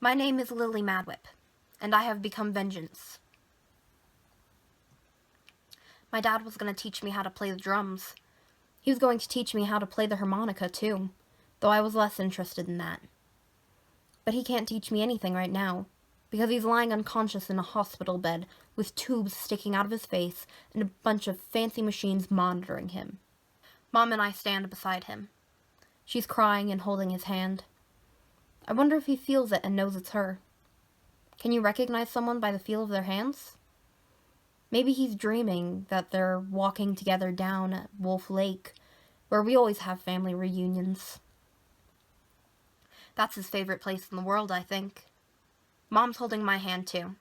My name is Lily Madwhip, and I have become vengeance. My dad was going to teach me how to play the drums. He was going to teach me how to play the harmonica, too, though I was less interested in that. But he can't teach me anything right now, because he's lying unconscious in a hospital bed with tubes sticking out of his face and a bunch of fancy machines monitoring him. Mom and I stand beside him. She's crying and holding his hand. I wonder if he feels it and knows it's her. Can you recognize someone by the feel of their hands? Maybe he's dreaming that they're walking together down at Wolf Lake, where we always have family reunions. That's his favorite place in the world, I think. Mom's holding my hand, too,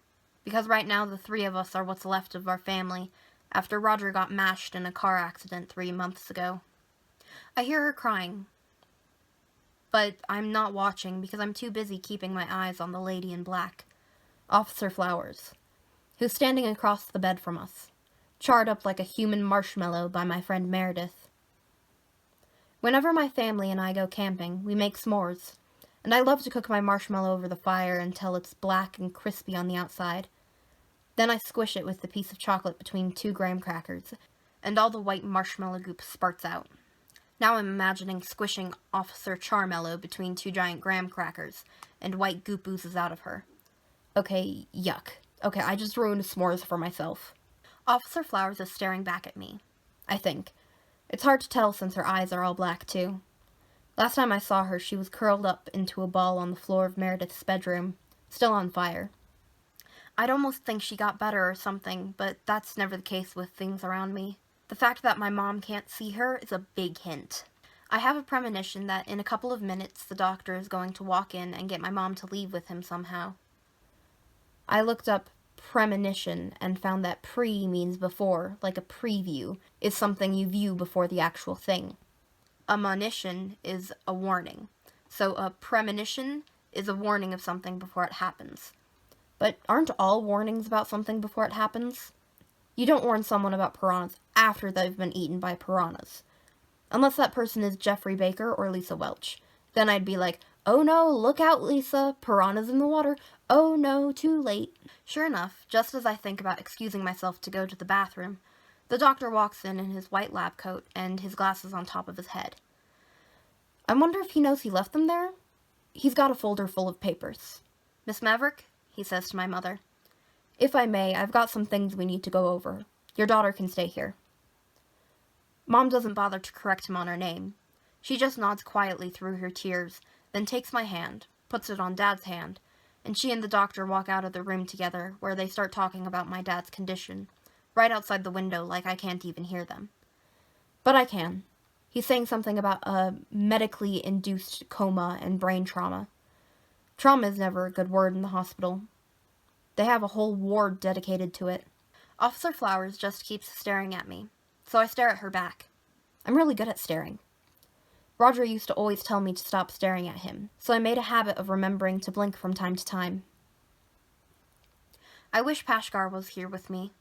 because right now the three of us are what's left of our family after Roger got mashed in a car accident 3 months ago. I hear her crying, but I'm not watching because I'm too busy keeping my eyes on the lady in black, Officer Flowers, who's standing across the bed from us, charred up like a human marshmallow by my friend Meredith. Whenever my family and I go camping, we make s'mores, and I love to cook my marshmallow over the fire until it's black and crispy on the outside. Then I squish it with the piece of chocolate between 2 graham crackers, and all the white marshmallow goop spurts out. Now I'm imagining squishing Officer Charmello between 2 giant graham crackers, and white goop oozes out of her. Okay, yuck. Okay, I just ruined s'mores for myself. Officer Flowers is staring back at me, I think. It's hard to tell since her eyes are all black, too. Last time I saw her, she was curled up into a ball on the floor of Meredith's bedroom, still on fire. I'd almost think she got better or something, but that's never the case with things around me. The fact that my mom can't see her is a big hint. I have a premonition that in a couple of minutes the doctor is going to walk in and get my mom to leave with him somehow. I looked up premonition and found that pre means before, like a preview, is something you view before the actual thing. A monition is a warning, so a premonition is a warning of something before it happens. But aren't all warnings about something before it happens? You don't warn someone about piranhas after they've been eaten by piranhas. Unless that person is Jeffrey Baker or Lisa Welch. Then I'd be like, oh no, look out, Lisa, piranhas in the water. Oh no, too late. Sure enough, just as I think about excusing myself to go to the bathroom, the doctor walks in his white lab coat and his glasses on top of his head. I wonder if he knows he left them there? He's got a folder full of papers. Miss Maverick, he says to my mother, if I may, I've got some things we need to go over. Your daughter can stay here. Mom doesn't bother to correct him on her name. She just nods quietly through her tears, then takes my hand, puts it on Dad's hand, and she and the doctor walk out of the room together, where they start talking about my dad's condition, right outside the window like I can't even hear them. But I can. He's saying something about a medically induced coma and brain trauma. Trauma is never a good word in the hospital. They have a whole ward dedicated to it. Officer Flowers just keeps staring at me, so I stare at her back. I'm really good at staring. Roger used to always tell me to stop staring at him, so I made a habit of remembering to blink from time to time. I wish Pashkar was here with me,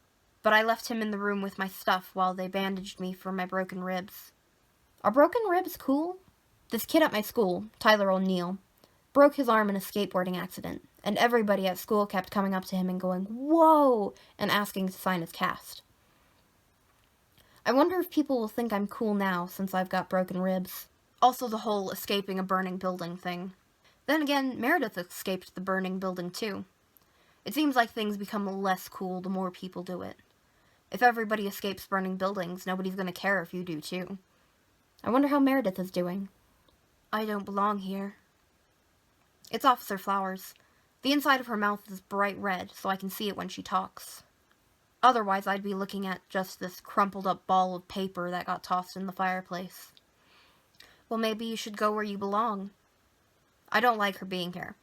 but I left him in the room with my stuff while they bandaged me for my broken ribs. Are broken ribs cool? This kid at my school, Tyler O'Neill, broke his arm in a skateboarding accident, and everybody at school kept coming up to him and going, "Whoa!" and asking to sign his cast. I wonder if people will think I'm cool now since I've got broken ribs. Also the whole escaping a burning building thing. Then again, Meredith escaped the burning building too. It seems like things become less cool the more people do it. If everybody escapes burning buildings, nobody's gonna care if you do too. I wonder how Meredith is doing. I don't belong here. It's Officer Flowers. The inside of her mouth is bright red, so I can see it when she talks. Otherwise, I'd be looking at just this crumpled up ball of paper that got tossed in the fireplace. Well, maybe you should go where you belong. I don't like her being here.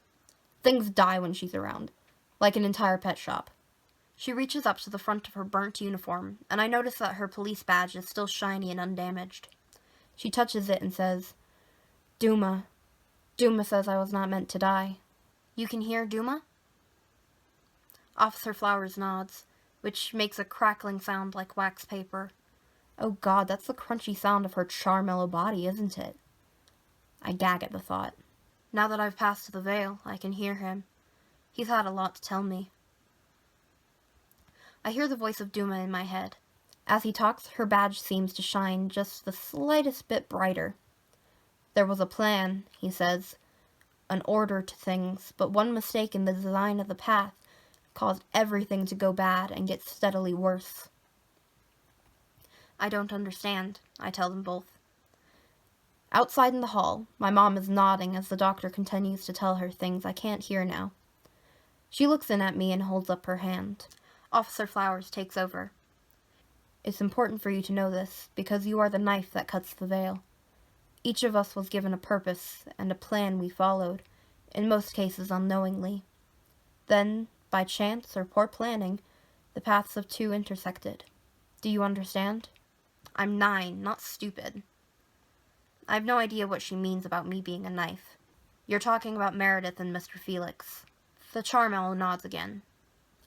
Things die when she's around, like an entire pet shop. She reaches up to the front of her burnt uniform, and I notice that her police badge is still shiny and undamaged. She touches it and says, "Duma. Duma says I was not meant to die." You can hear Duma? Officer Flowers nods, which makes a crackling sound like wax paper. Oh God, that's the crunchy sound of her charmellow body, isn't it? I gag at the thought. Now that I've passed the veil, I can hear him. He's had a lot to tell me. I hear the voice of Duma in my head. As he talks, her badge seems to shine just the slightest bit brighter. There was a plan, he says, an order to things, but one mistake in the design of the path caused everything to go bad and get steadily worse. I don't understand, I tell them both. Outside in the hall, my mom is nodding as the doctor continues to tell her things I can't hear now. She looks in at me and holds up her hand. Officer Flowers takes over. It's important for you to know this, because you are the knife that cuts the veil. Each of us was given a purpose and a plan we followed, in most cases unknowingly. Then, by chance or poor planning, the paths of two intersected. Do you understand? I'm 9, not stupid. I have no idea what she means about me being a knife. You're talking about Meredith and Mr. Felix. The Charmello nods again.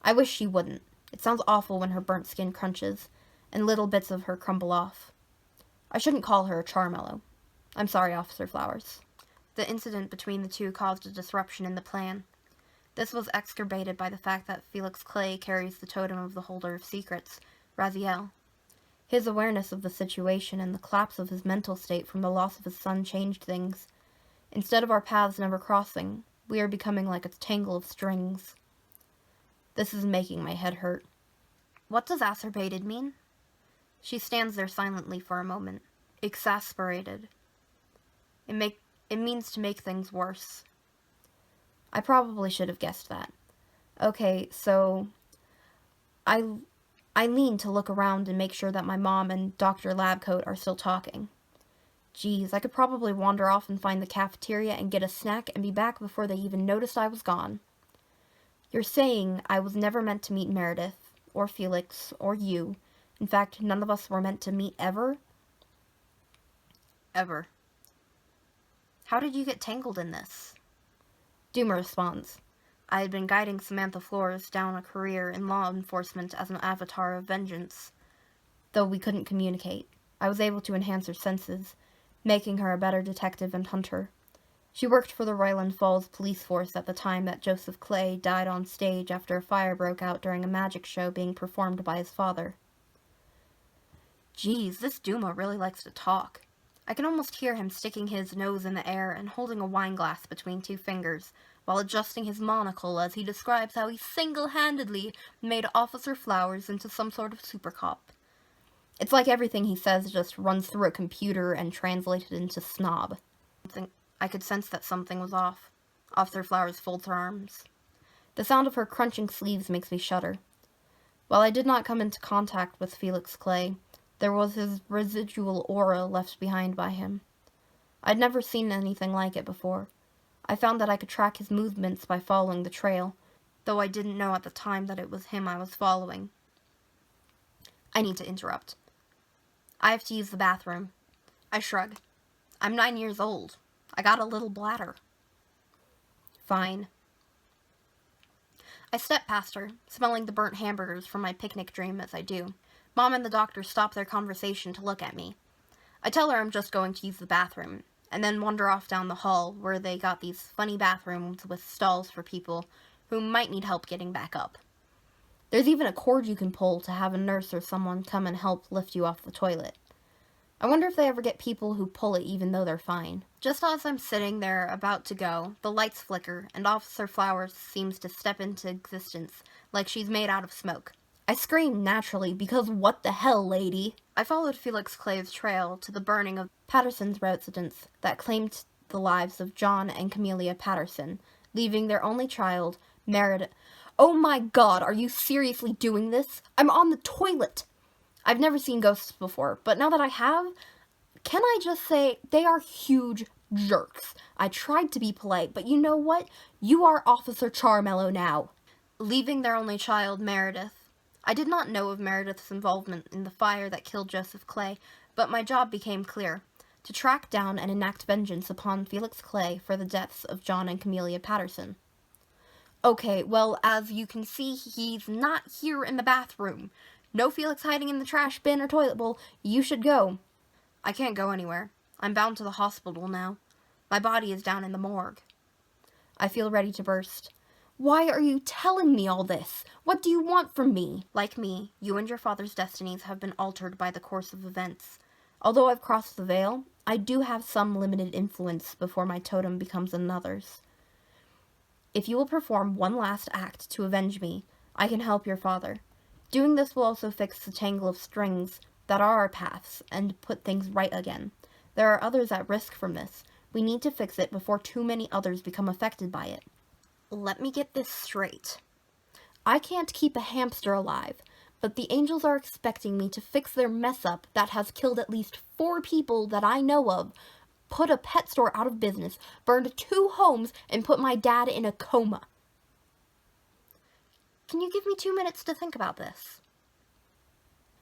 I wish she wouldn't. It sounds awful when her burnt skin crunches, and little bits of her crumble off. I shouldn't call her a Charmello. I'm sorry, Officer Flowers. The incident between the two caused a disruption in the plan. This was exacerbated by the fact that Felix Clay carries the totem of the Holder of Secrets, Raziel. His awareness of the situation and the collapse of his mental state from the loss of his son changed things. Instead of our paths never crossing, we are becoming like a tangle of strings. This is making my head hurt. What does exacerbated mean? She stands there silently for a moment. Exasperated. It means to make things worse. I probably should have guessed that. Okay, so I lean to look around and make sure that my mom and Dr. Labcoat are still talking. Geez, I could probably wander off and find the cafeteria and get a snack and be back before they even noticed I was gone. You're saying I was never meant to meet Meredith, or Felix, or you. In fact, none of us were meant to meet ever? Ever. How did you get tangled in this? Duma responds. I had been guiding Samantha Flores down a career in law enforcement as an avatar of vengeance. Though we couldn't communicate, I was able to enhance her senses, making her a better detective and hunter. She worked for the Ryland Falls police force at the time that Joseph Clay died on stage after a fire broke out during a magic show being performed by his father. Geez, this Duma really likes to talk. I can almost hear him sticking his nose in the air and holding a wine glass between two fingers, while adjusting his monocle as he describes how he single-handedly made Officer Flowers into some sort of super cop. It's like everything he says just runs through a computer and translated into snob. I could sense that something was off. Officer Flowers folds her arms. The sound of her crunching sleeves makes me shudder. While I did not come into contact with Felix Clay, there was his residual aura left behind by him. I'd never seen anything like it before. I found that I could track his movements by following the trail, though I didn't know at the time that it was him I was following. I need to interrupt. I have to use the bathroom. I shrug. I'm 9 years old. I got a little bladder. Fine. I step past her, smelling the burnt hamburgers from my picnic dream as I do. Mom and the doctor stop their conversation to look at me. I tell her I'm just going to use the bathroom, and then wander off down the hall where they got these funny bathrooms with stalls for people who might need help getting back up. There's even a cord you can pull to have a nurse or someone come and help lift you off the toilet. I wonder if they ever get people who pull it even though they're fine. Just as I'm sitting there about to go, the lights flicker, and Officer Flowers seems to step into existence like she's made out of smoke. I scream naturally, because what the hell, lady? I followed Felix Clay's trail to the burning of Patterson's residence that claimed the lives of John and Camellia Patterson, leaving their only child, Meredith. Oh my god, are you seriously doing this? I'm on the toilet! I've never seen ghosts before, but now that I have, can I just say, they are huge jerks. I tried to be polite, but you know what? You are Officer Charmello now. Leaving their only child, Meredith. I did not know of Meredith's involvement in the fire that killed Joseph Clay, but my job became clear. To track down and enact vengeance upon Felix Clay for the deaths of John and Camellia Patterson. Okay, well, as you can see, he's not here in the bathroom. No Felix hiding in the trash bin or toilet bowl. You should go. I can't go anywhere. I'm bound to the hospital now. My body is down in the morgue. I feel ready to burst. Why are you telling me all this? What do you want from me? Like me, you and your father's destinies have been altered by the course of events. Although I've crossed the veil, I do have some limited influence before my totem becomes another's. If you will perform one last act to avenge me, I can help your father. Doing this will also fix the tangle of strings that are our paths and put things right again. There are others at risk from this. We need to fix it before too many others become affected by it. Let me get this straight. I can't keep a hamster alive, but the angels are expecting me to fix their mess-up that has killed at least 4 people that I know of, put a pet store out of business, burned 2 homes, and put my dad in a coma. Can you give me 2 minutes to think about this?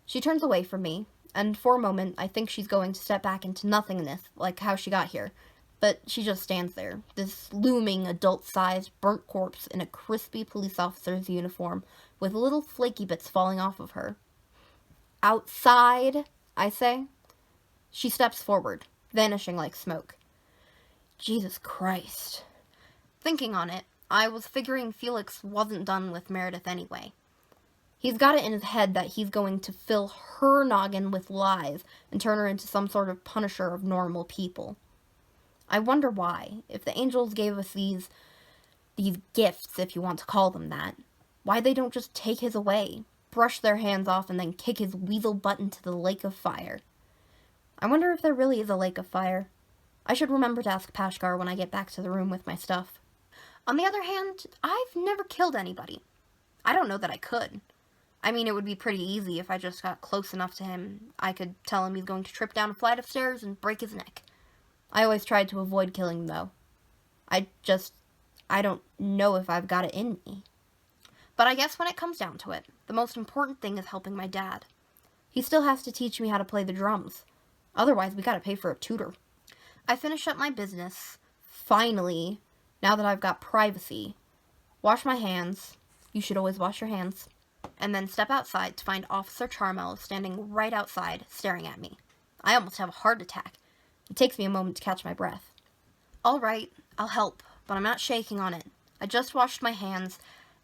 She turns away from me, and for a moment I think she's going to step back into nothingness, like how she got here. But she just stands there, this looming adult-sized burnt corpse in a crispy police officer's uniform, with little flaky bits falling off of her. Outside, I say. She steps forward, vanishing like smoke. Jesus Christ. Thinking on it, I was figuring Felix wasn't done with Meredith anyway. He's got it in his head that he's going to fill her noggin with lies and turn her into some sort of punisher of normal people. I wonder why, if the angels gave us these gifts, if you want to call them that, why they don't just take his away, brush their hands off, and then kick his weasel butt into the lake of fire. I wonder if there really is a lake of fire. I should remember to ask Pashgar when I get back to the room with my stuff. On the other hand, I've never killed anybody. I don't know that I could. I mean, it would be pretty easy if I just got close enough to him. I could tell him he's going to trip down a flight of stairs and break his neck. I always tried to avoid killing him, though. I don't know if I've got it in me. But I guess when it comes down to it, the most important thing is helping my dad. He still has to teach me how to play the drums. Otherwise, we gotta pay for a tutor. I finish up my business, finally, now that I've got privacy. Wash my hands. You should always wash your hands. And then step outside to find Officer Charmel standing right outside, staring at me. I almost have a heart attack. It takes me a moment to catch my breath. All right, I'll help, but I'm not shaking on it. I just washed my hands,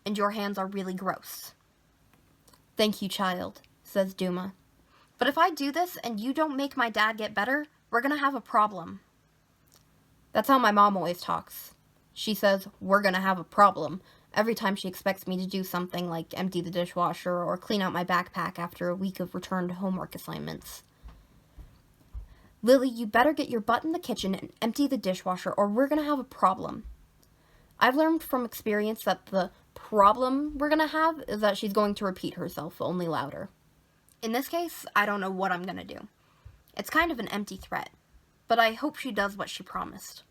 and your hands are really gross. Thank you, child, says Duma. But if I do this and you don't make my dad get better, we're gonna have a problem. That's how my mom always talks. She says, we're gonna have a problem, every time she expects me to do something like empty the dishwasher or clean out my backpack after a week of returned homework assignments. Lily, you better get your butt in the kitchen and empty the dishwasher or we're gonna have a problem. I've learned from experience that the problem we're gonna have is that she's going to repeat herself, only louder. In this case, I don't know what I'm gonna do. It's kind of an empty threat, but I hope she does what she promised.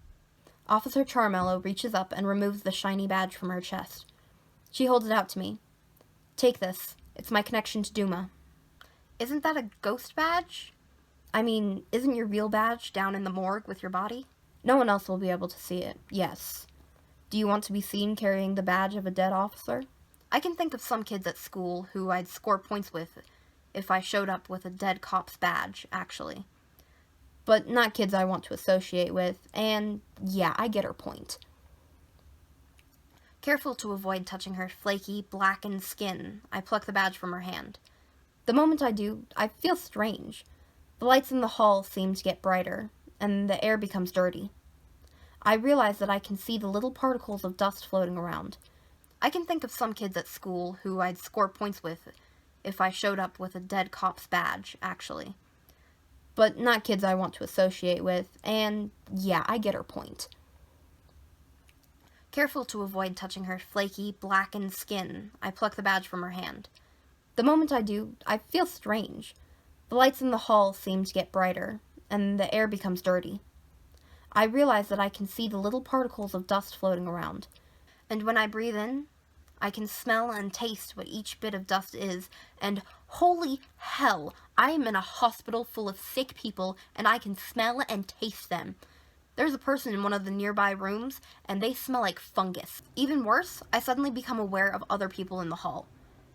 Officer Charmello reaches up and removes the shiny badge from her chest. She holds it out to me. Take this. It's my connection to Duma. Isn't that a ghost badge? I mean, isn't your real badge down in the morgue with your body? No one else will be able to see it, yes. Do you want to be seen carrying the badge of a dead officer? I can think of some kids at school who I'd score points with if I showed up with a dead cop's badge, actually. But not kids I want to associate with, and yeah, I get her point. Careful to avoid touching her flaky, blackened skin, I pluck the badge from her hand. The moment I do, I feel strange. The lights in the hall seem to get brighter, and the air becomes dirty. I realize that I can see the little particles of dust floating around. I can think of some kids at school who I'd score points with if I showed up with a dead cop's badge, actually. But not kids I want to associate with, and yeah, I get her point. Careful to avoid touching her flaky, blackened skin, I pluck the badge from her hand. The moment I do, I feel strange. The lights in the hall seem to get brighter, and the air becomes dirty. I realize that I can see the little particles of dust floating around, and when I breathe in, I can smell and taste what each bit of dust is, and holy hell, I am in a hospital full of sick people, and I can smell and taste them. There's a person in one of the nearby rooms, and they smell like fungus. Even worse, I suddenly become aware of other people in the hall.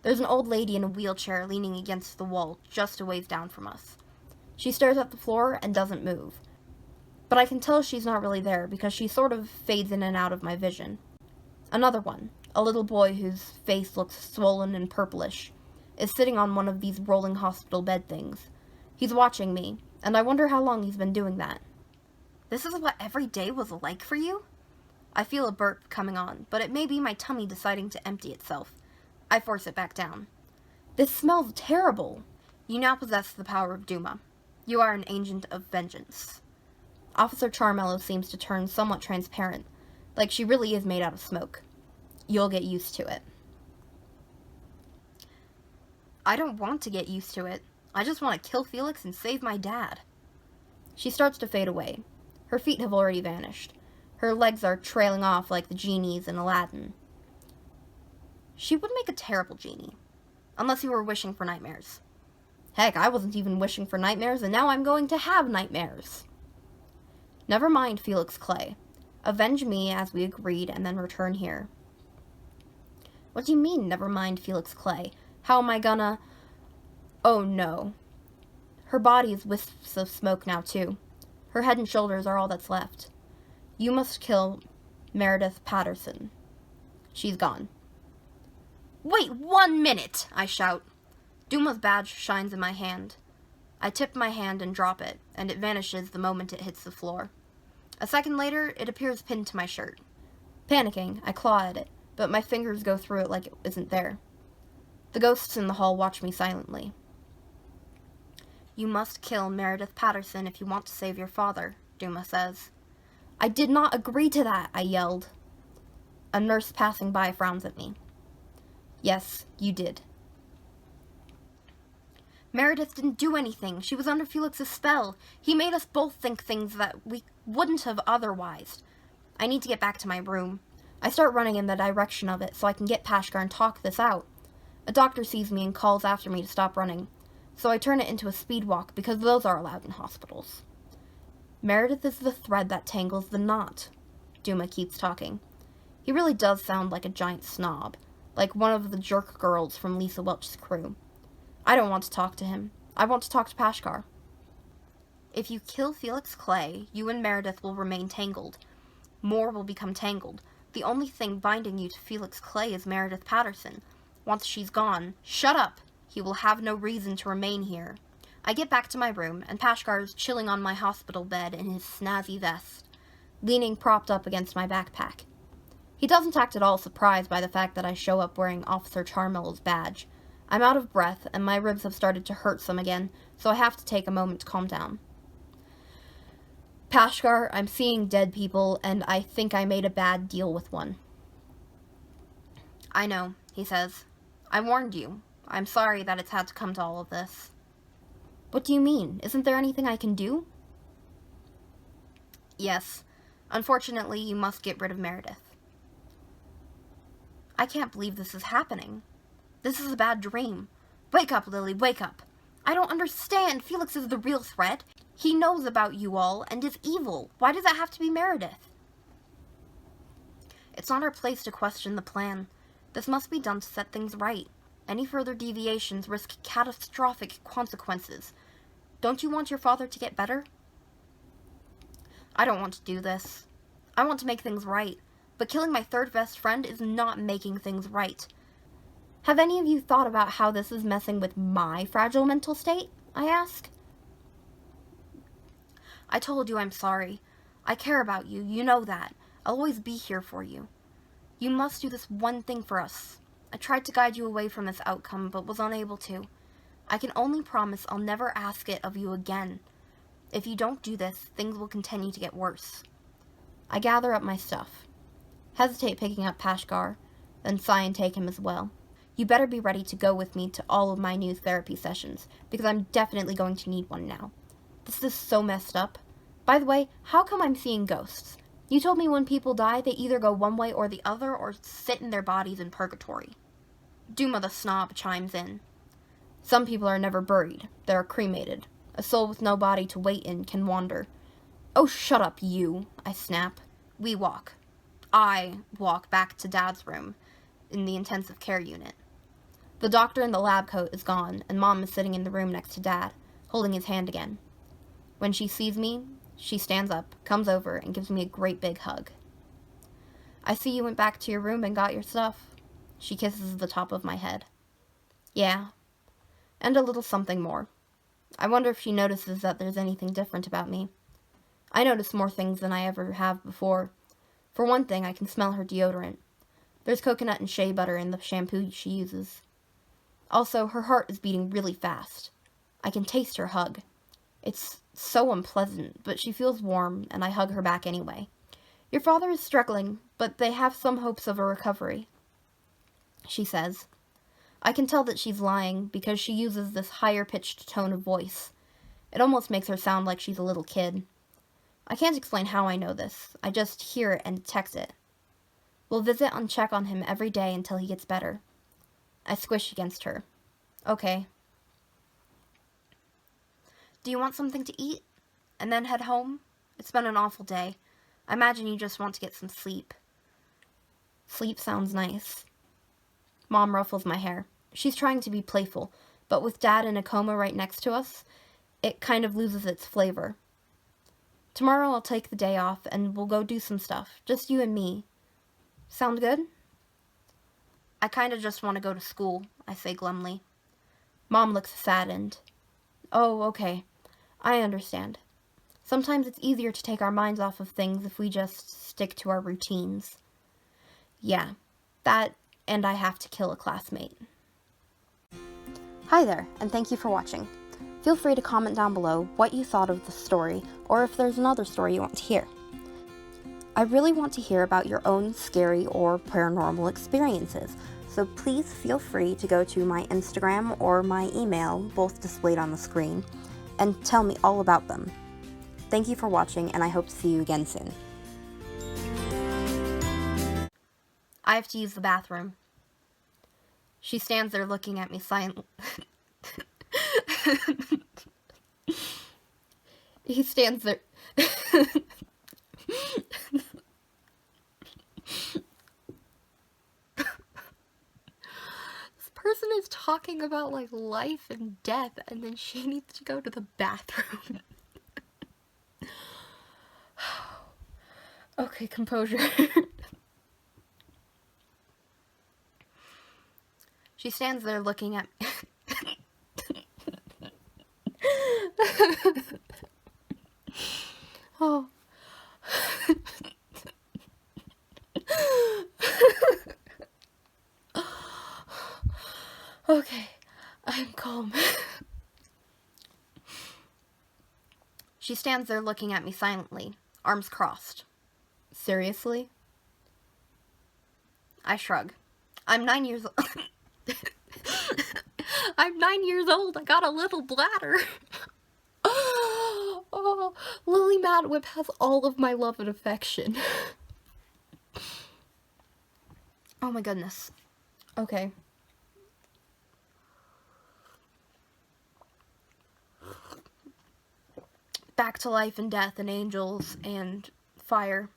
There's an old lady in a wheelchair leaning against the wall just a ways down from us. She stares at the floor and doesn't move. But I can tell she's not really there because she sort of fades in and out of my vision. Another one, a little boy whose face looks swollen and purplish, is sitting on one of these rolling hospital bed things. He's watching me, and I wonder how long he's been doing that. This is what every day was like for you? I feel a burp coming on, but it may be my tummy deciding to empty itself. I force it back down. This smells terrible. You now possess the power of Duma. You are an agent of vengeance. Officer Charmello seems to turn somewhat transparent, like she really is made out of smoke. You'll get used to it. I don't want to get used to it. I just want to kill Felix and save my dad. She starts to fade away. Her feet have already vanished. Her legs are trailing off like the genies in Aladdin. She would make a terrible genie. Unless you were wishing for nightmares. Heck, I wasn't even wishing for nightmares, and now I'm going to have nightmares. Never mind, Felix Clay. Avenge me as we agreed, and then return here. What do you mean, never mind, Felix Clay? How am I gonna... Oh, no. Her body is wisps of smoke now, too. Her head and shoulders are all that's left. You must kill Meredith Patterson. She's gone. Wait 1 minute, I shout. Duma's badge shines in my hand. I tip my hand and drop it, and it vanishes the moment it hits the floor. A second later, it appears pinned to my shirt. Panicking, I claw at it, but my fingers go through it like it isn't there. The ghosts in the hall watch me silently. You must kill Meredith Patterson if you want to save your father, Duma says. I did not agree to that, I yelled. A nurse passing by frowns at me. Yes, you did. Meredith didn't do anything. She was under Felix's spell. He made us both think things that we wouldn't have otherwise. I need to get back to my room. I start running in the direction of it so I can get Pashkar and talk this out. A doctor sees me and calls after me to stop running, so I turn it into a speed walk because those are allowed in hospitals. Meredith is the thread that tangles the knot. Duma keeps talking. He really does sound like a giant snob, like one of the jerk girls from Lisa Welch's crew. I don't want to talk to him. I want to talk to Pashkar. If you kill Felix Clay, you and Meredith will remain tangled. More will become tangled. The only thing binding you to Felix Clay is Meredith Patterson. Once she's gone, shut up! He will have no reason to remain here. I get back to my room, and Pashkar is chilling on my hospital bed in his snazzy vest, leaning propped up against my backpack. He doesn't act at all surprised by the fact that I show up wearing Officer Charmello's badge. I'm out of breath, and my ribs have started to hurt some again, so I have to take a moment to calm down. Pashkar, I'm seeing dead people, and I think I made a bad deal with one. I know, he says. I warned you. I'm sorry that it's had to come to all of this. What do you mean? Isn't there anything I can do? Yes. Unfortunately, you must get rid of Meredith. I can't believe this is happening. This is a bad dream. Wake up, Lily, wake up. I don't understand. Felix is the real threat. He knows about you all and is evil. Why does it have to be Meredith? It's not our place to question the plan. This must be done to set things right. Any further deviations risk catastrophic consequences. Don't you want your father to get better? I don't want to do this. I want to make things right. But killing my third best friend is not making things right. Have any of you thought about how this is messing with my fragile mental state? I ask. I told you I'm sorry. I care about you. You know that. I'll always be here for you. You must do this one thing for us. I tried to guide you away from this outcome, but was unable to. I can only promise I'll never ask it of you again. If you don't do this, things will continue to get worse. I gather up my stuff. Hesitate picking up Pashkar, then sigh and take him as well. You better be ready to go with me to all of my new therapy sessions, because I'm definitely going to need one now. This is so messed up. By the way, how come I'm seeing ghosts? You told me when people die, they either go one way or the other, or sit in their bodies in purgatory. Duma the snob chimes in. Some people are never buried. They are cremated. A soul with no body to wait in can wander. Oh, shut up, you, I snap. We walk. I walk back to Dad's room in the intensive care unit. The doctor in the lab coat is gone, and Mom is sitting in the room next to Dad, holding his hand again. When she sees me, she stands up, comes over, and gives me a great big hug. I see you went back to your room and got your stuff. She kisses the top of my head. Yeah. And a little something more. I wonder if she notices that there's anything different about me. I notice more things than I ever have before. For one thing, I can smell her deodorant. There's coconut and shea butter in the shampoo she uses. Also, her heart is beating really fast. I can taste her hug. It's so unpleasant, but she feels warm, and I hug her back anyway. Your father is struggling, but they have some hopes of a recovery, she says. I can tell that she's lying because she uses this higher-pitched tone of voice. It almost makes her sound like she's a little kid. I can't explain how I know this. I just hear it and detect it. We'll visit and check on him every day until he gets better. I squish against her. Okay. Do you want something to eat? And then head home? It's been an awful day. I imagine you just want to get some sleep. Sleep sounds nice. Mom ruffles my hair. She's trying to be playful, but with Dad in a coma right next to us, it kind of loses its flavor. Tomorrow I'll take the day off and we'll go do some stuff. Just you and me. Sound good? I kinda just want to go to school, I say glumly. Mom looks saddened. Oh, okay. I understand. Sometimes it's easier to take our minds off of things if we just stick to our routines. Yeah, that and I have to kill a classmate. Hi there, and thank you for watching. Feel free to comment down below what you thought of the story, or if there's another story you want to hear. I really want to hear about your own scary or paranormal experiences, so please feel free to go to my Instagram or my email, both displayed on the screen, and tell me all about them. Thank you for watching, and I hope to see you again soon. I have to use the bathroom. She stands there looking at me silently. He stands there. This person is talking about like life and death, and then she needs to go to the bathroom. Okay, composure. She stands there looking at me. Oh. Okay, I'm calm. She stands there looking at me silently, arms crossed. Seriously? I shrug. I'm 9 years old. I'm 9 years old. I got a little bladder. Oh, Lily Madwhip has all of my love and affection. Oh my goodness. Okay. Back to life and death and angels and fire.